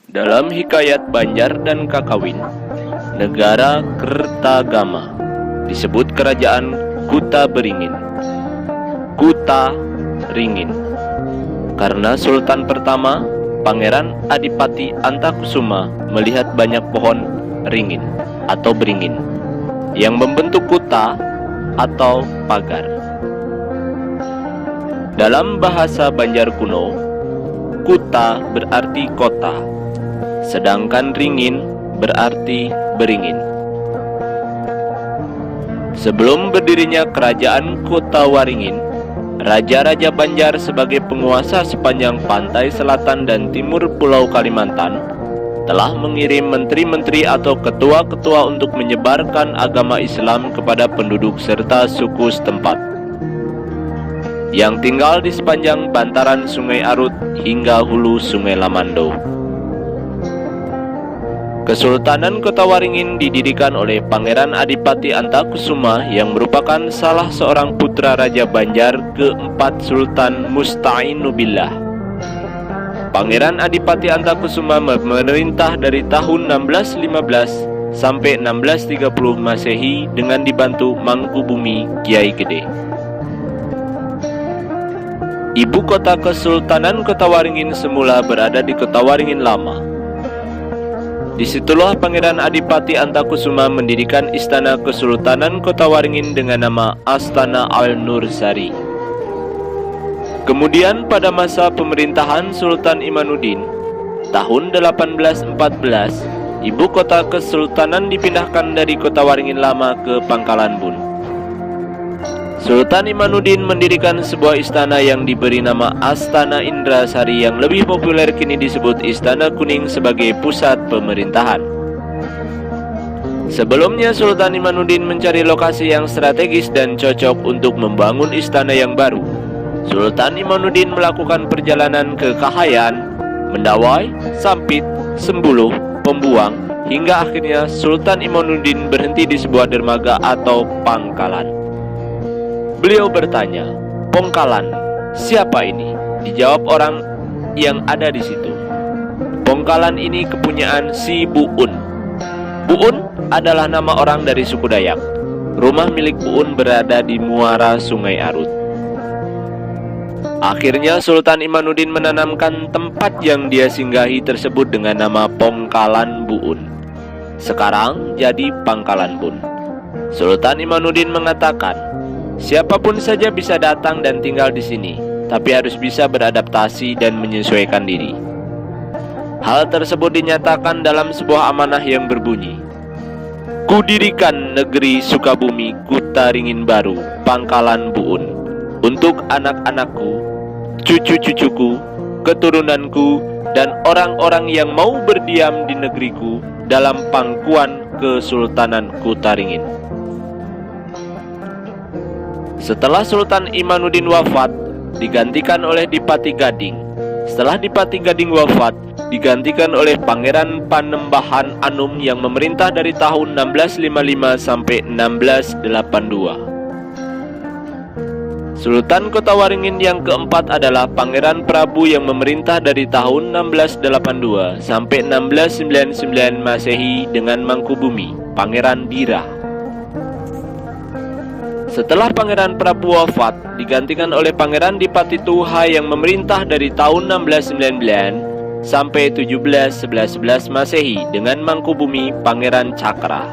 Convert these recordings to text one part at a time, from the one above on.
Dalam hikayat Banjar dan Kakawin, negara Kertagama disebut kerajaan Kuta Beringin, Kuta Ringin, karena Sultan pertama, Pangeran Adipati Antakusuma, melihat banyak pohon ringin atau beringin yang membentuk kuta atau pagar. Dalam bahasa Banjar kuno, kuta berarti kota, sedangkan ringin berarti beringin. Sebelum berdirinya kerajaan Kota Waringin, Raja-Raja Banjar sebagai penguasa sepanjang pantai selatan dan timur Pulau Kalimantan telah mengirim menteri-menteri atau ketua-ketua untuk menyebarkan agama Islam kepada penduduk serta suku setempat yang tinggal di sepanjang bantaran Sungai Arut hingga hulu Sungai Lamando. Kesultanan Kota Waringin didirikan oleh Pangeran Adipati Antakusuma yang merupakan salah seorang putra Raja Banjar keempat Sultan Musta'inu-billah. Pangeran Adipati Antakusuma memerintah dari tahun 1615 sampai 1630 Masehi dengan dibantu Mangkubumi Kiai Gede. Ibu kota Kesultanan Kota Waringin semula berada di Kota Waringin Lama. Disitulah Pangeran Adipati Antakusuma mendirikan istana Kesultanan Kota Waringin dengan nama Astana Al-Nursari. Kemudian pada masa pemerintahan Sultan Imanuddin, tahun 1814, ibu kota Kesultanan dipindahkan dari Kota Waringin Lama ke Pangkalan Bun. Sultan Imanuddin mendirikan sebuah istana yang diberi nama Astana Indrasari yang lebih populer kini disebut Istana Kuning sebagai pusat pemerintahan. Sebelumnya Sultan Imanuddin mencari lokasi yang strategis dan cocok untuk membangun istana yang baru. Sultan Imanuddin melakukan perjalanan ke Kahayan, Mendawai, Sampit, Sembuluh, Pembuang, hingga akhirnya Sultan Imanuddin berhenti di sebuah dermaga atau pangkalan. Beliau bertanya, "Pongkalan, siapa ini?" Dijawab orang yang ada di situ, "Pongkalan ini kepunyaan si Buun." Buun adalah nama orang dari suku Dayak. Rumah milik Buun berada di muara Sungai Arut. Akhirnya Sultan Imanuddin menanamkan tempat yang dia singgahi tersebut dengan nama Pongkalan Buun. Sekarang jadi Pangkalan Bun. Sultan Imanuddin mengatakan, siapapun saja bisa datang dan tinggal di sini, tapi harus bisa beradaptasi dan menyesuaikan diri. Hal tersebut dinyatakan dalam sebuah amanah yang berbunyi, "Kudirikan negeri Sukabumi Kuta Ringin Baru, Pangkalan Buun, untuk anak-anakku, cucu-cucuku, keturunanku, dan orang-orang yang mau berdiam di negeriku dalam pangkuan Kesultanan Kuta Ringin." Setelah Sultan Imanuddin wafat, digantikan oleh Dipati Gading. Setelah Dipati Gading wafat, digantikan oleh Pangeran Panembahan Anum yang memerintah dari tahun 1655 sampai 1682. Sultan Kota Waringin yang keempat adalah Pangeran Prabu yang memerintah dari tahun 1682 sampai 1699 Masehi dengan Mangkubumi, Pangeran Dira. Setelah Pangeran Prabu wafat, digantikan oleh Pangeran Dipati Tuha yang memerintah dari tahun 1699 sampai 1711 Masehi dengan Mangkubumi, Pangeran Cakra.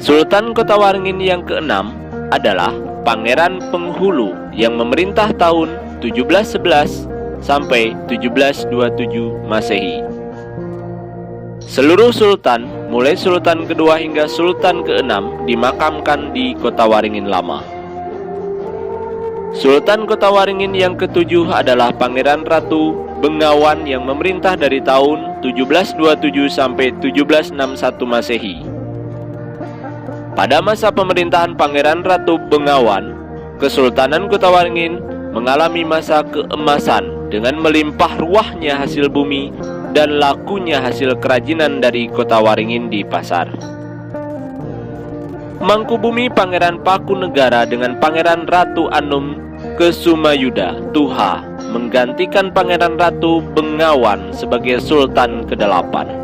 Sultan Kota Waringin yang keenam adalah Pangeran Penghulu yang memerintah tahun 1711 sampai 1727 Masehi. Seluruh sultan, mulai sultan kedua hingga sultan keenam, dimakamkan di Kota Waringin Lama. Sultan Kota Waringin yang ketujuh adalah Pangeran Ratu Bengawan yang memerintah dari tahun 1727 sampai 1761 Masehi. Pada masa pemerintahan Pangeran Ratu Bengawan, Kesultanan Kota Waringin mengalami masa keemasan dengan melimpah ruahnya hasil bumi dan lakunya hasil kerajinan dari Kota Waringin di pasar. Mangkubumi Pangeran Pakunegara dengan Pangeran Ratu Anum Kesumayuda Tuha menggantikan Pangeran Ratu Bengawan sebagai Sultan ke-8.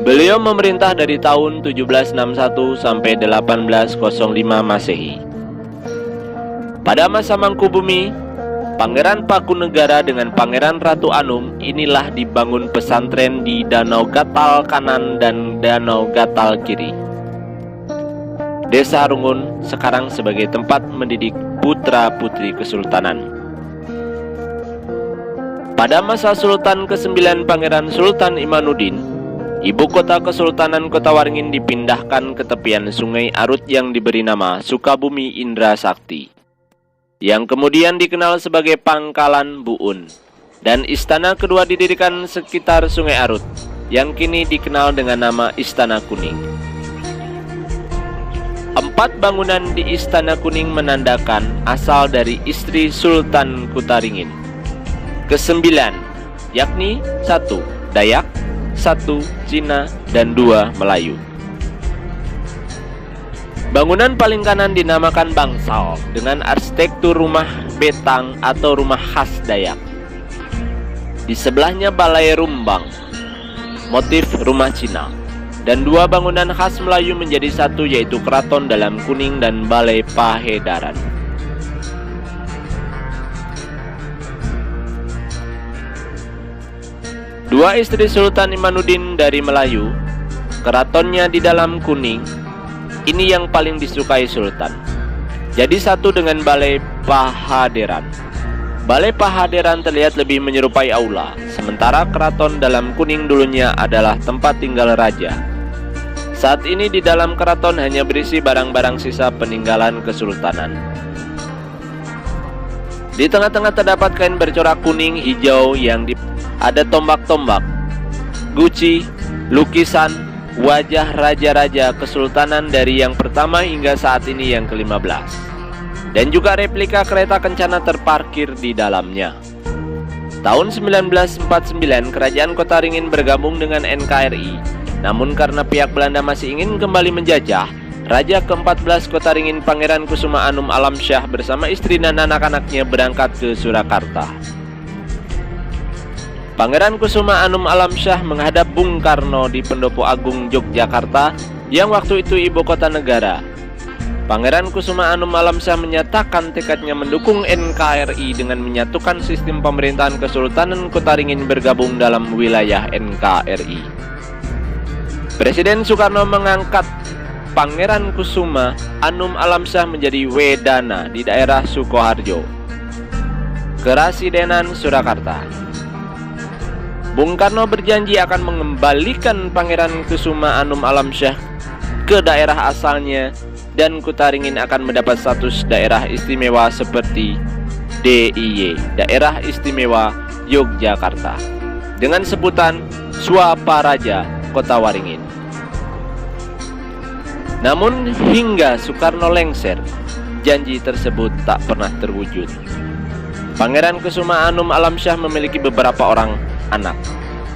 Beliau memerintah dari tahun 1761 sampai 1805 Masehi. Pada masa Mangkubumi, Pangeran Pakunegara dengan Pangeran Ratu Anum inilah dibangun pesantren di Danau Gatal kanan dan Danau Gatal kiri. Desa Rungun sekarang sebagai tempat mendidik putra-putri kesultanan. Pada masa Sultan ke-9 Pangeran Sultan Imanuddin, ibu kota Kesultanan Kota Waringin dipindahkan ke tepian Sungai Arut yang diberi nama Sukabumi Indra Sakti, yang kemudian dikenal sebagai Pangkalan Buun, dan istana kedua didirikan sekitar Sungai Arut, yang kini dikenal dengan nama Istana Kuning. 4 bangunan di Istana Kuning menandakan asal dari istri Sultan Kutaringin. Ke-9, yakni 1 Dayak, 1 Cina, dan 2 Melayu. Bangunan paling kanan dinamakan Bangsal dengan arsitektur rumah betang atau rumah khas Dayak. Di sebelahnya Balai Rumbang, motif rumah Cina. Dan 2 bangunan khas Melayu menjadi satu, yaitu Keraton Dalam Kuning dan Balai Pahedaran. Dua istri Sultan Imanuddin dari Melayu, keratonnya di Dalam Kuning, ini yang paling disukai Sultan. Jadi satu dengan Balai Pahaderan. Balai Pahaderan terlihat lebih menyerupai aula, sementara Keraton Dalam Kuning dulunya adalah tempat tinggal raja. Saat ini di dalam keraton hanya berisi barang-barang sisa peninggalan kesultanan. Di tengah-tengah terdapat kain bercorak kuning hijau yang ada tombak-tombak, guci, lukisan, wajah raja-raja kesultanan dari yang pertama hingga saat ini yang ke-15. Dan juga replika kereta kencana terparkir di dalamnya. Tahun 1949, Kerajaan Kota Waringin bergabung dengan NKRI. Namun karena pihak Belanda masih ingin kembali menjajah, Raja ke-14 Kota Waringin Pangeran Kusuma Anum Alamsyah bersama istri dan anak-anaknya berangkat ke Surakarta. Pangeran Kusuma Anum Alamsyah menghadap Bung Karno di Pendopo Agung Yogyakarta yang waktu itu ibu kota negara. Pangeran Kusuma Anum Alamsyah menyatakan tekadnya mendukung NKRI dengan menyatukan sistem pemerintahan Kesultanan Kota Waringin bergabung dalam wilayah NKRI. Presiden Soekarno mengangkat Pangeran Kusuma Anum Alamsyah menjadi Wedana di daerah Sukoharjo, Kerasidenan Surakarta. Bung Karno berjanji akan mengembalikan Pangeran Kusuma Anum Alamsyah ke daerah asalnya dan Kota Waringin akan mendapat status daerah istimewa seperti DIY, Daerah Istimewa Yogyakarta, dengan sebutan Swaparaja Kota Waringin. Namun hingga Soekarno lengser, janji tersebut tak pernah terwujud. Pangeran Kusuma Anum Alamsyah memiliki beberapa orang anak,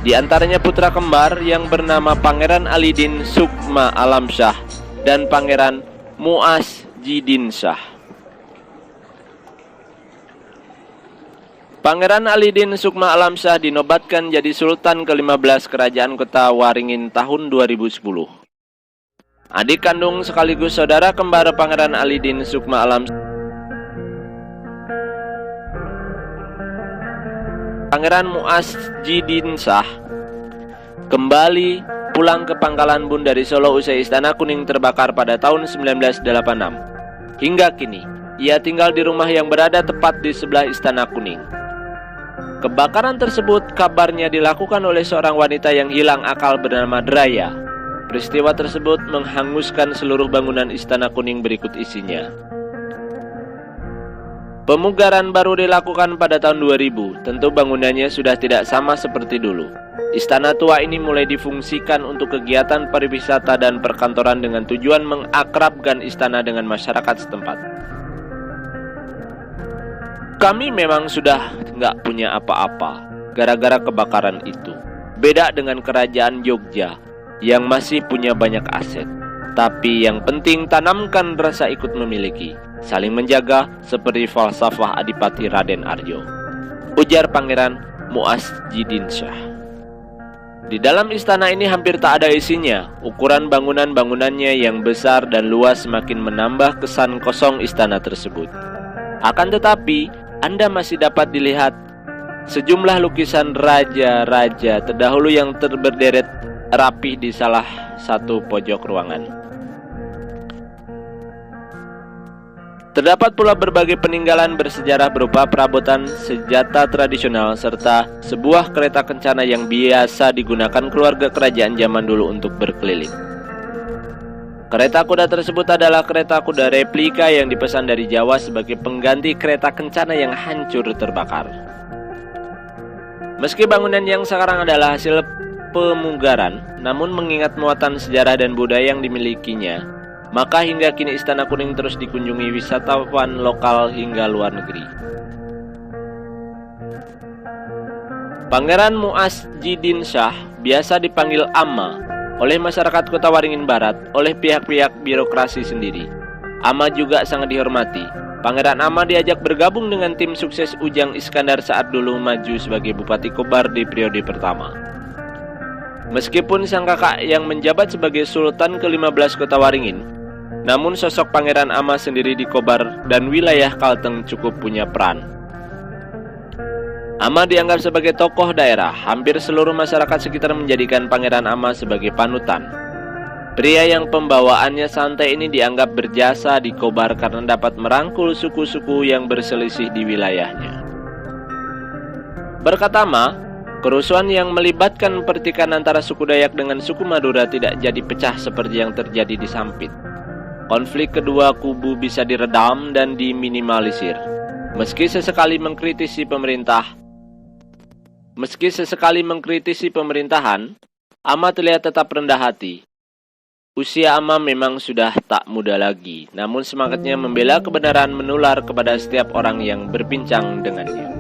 di antaranya putra kembar yang bernama Pangeran Alidin Sukma Alamsyah dan Pangeran Muaz Jidin Shah. Pangeran Alidin Sukma Alamsyah dinobatkan jadi Sultan ke-15 Kerajaan Kota Waringin tahun 2010. Adik kandung sekaligus saudara kembar Pangeran Alidin Sukma Alamsyah, Pangeran Muaz Jidin Shah, kembali pulang ke Pangkalan Bun dari Solo usai Istana Kuning terbakar pada tahun 1986. Hingga kini, ia tinggal di rumah yang berada tepat di sebelah Istana Kuning. Kebakaran tersebut kabarnya dilakukan oleh seorang wanita yang hilang akal bernama Draya. Peristiwa tersebut menghanguskan seluruh bangunan Istana Kuning berikut isinya. Pemugaran baru dilakukan pada tahun 2000, tentu bangunannya sudah tidak sama seperti dulu. Istana tua ini mulai difungsikan untuk kegiatan pariwisata dan perkantoran dengan tujuan mengakrabkan istana dengan masyarakat setempat. Kami memang sudah nggak punya apa-apa gara-gara kebakaran itu. Beda dengan Kerajaan Jogja yang masih punya banyak aset. Tapi yang penting tanamkan rasa ikut memiliki, saling menjaga seperti falsafah Adipati Raden Arjo. ujar Pangeran Mu'azzidin Shah. Di dalam istana ini hampir tak ada isinya. Ukuran bangunan-bangunannya yang besar dan luas semakin menambah kesan kosong istana tersebut. Akan tetapi, Anda masih dapat dilihat sejumlah lukisan raja-raja terdahulu yang berderet rapih di salah satu pojok ruangan. Terdapat pula berbagai peninggalan bersejarah berupa perabotan senjata tradisional serta sebuah kereta kencana yang biasa digunakan keluarga kerajaan zaman dulu untuk berkeliling. Kereta kuda tersebut adalah kereta kuda replika yang dipesan dari Jawa sebagai pengganti kereta kencana yang hancur terbakar. Meski bangunan yang sekarang adalah hasil pemugaran, namun mengingat muatan sejarah dan budaya yang dimilikinya, maka hingga kini Istana Kuning terus dikunjungi wisatawan lokal hingga luar negeri. Pangeran Mu'azzidin Shah biasa dipanggil Ama oleh masyarakat Kota Waringin Barat, oleh pihak-pihak birokrasi sendiri. Ama juga sangat dihormati. Pangeran Ama diajak bergabung dengan tim sukses Ujang Iskandar saat dulu maju sebagai Bupati Kobar di periode pertama. Meskipun sang kakak yang menjabat sebagai Sultan ke-15 Kota Waringin, namun sosok Pangeran Ama sendiri di Kobar dan wilayah Kalteng cukup punya peran. Ama dianggap sebagai tokoh daerah. Hampir seluruh masyarakat sekitar menjadikan Pangeran Ama sebagai panutan. Pria yang pembawaannya santai ini dianggap berjasa di Kobar karena dapat merangkul suku-suku yang berselisih di wilayahnya. Berkata Ama, kerusuhan yang melibatkan pertikaian antara suku Dayak dengan suku Madura tidak jadi pecah seperti yang terjadi di Sampit. Konflik kedua kubu bisa diredam dan diminimalisir. Meski sesekali mengkritisi pemerintahan, Ama terlihat tetap rendah hati. Usia Ama memang sudah tak muda lagi, namun semangatnya membela kebenaran menular kepada setiap orang yang berbincang dengannya.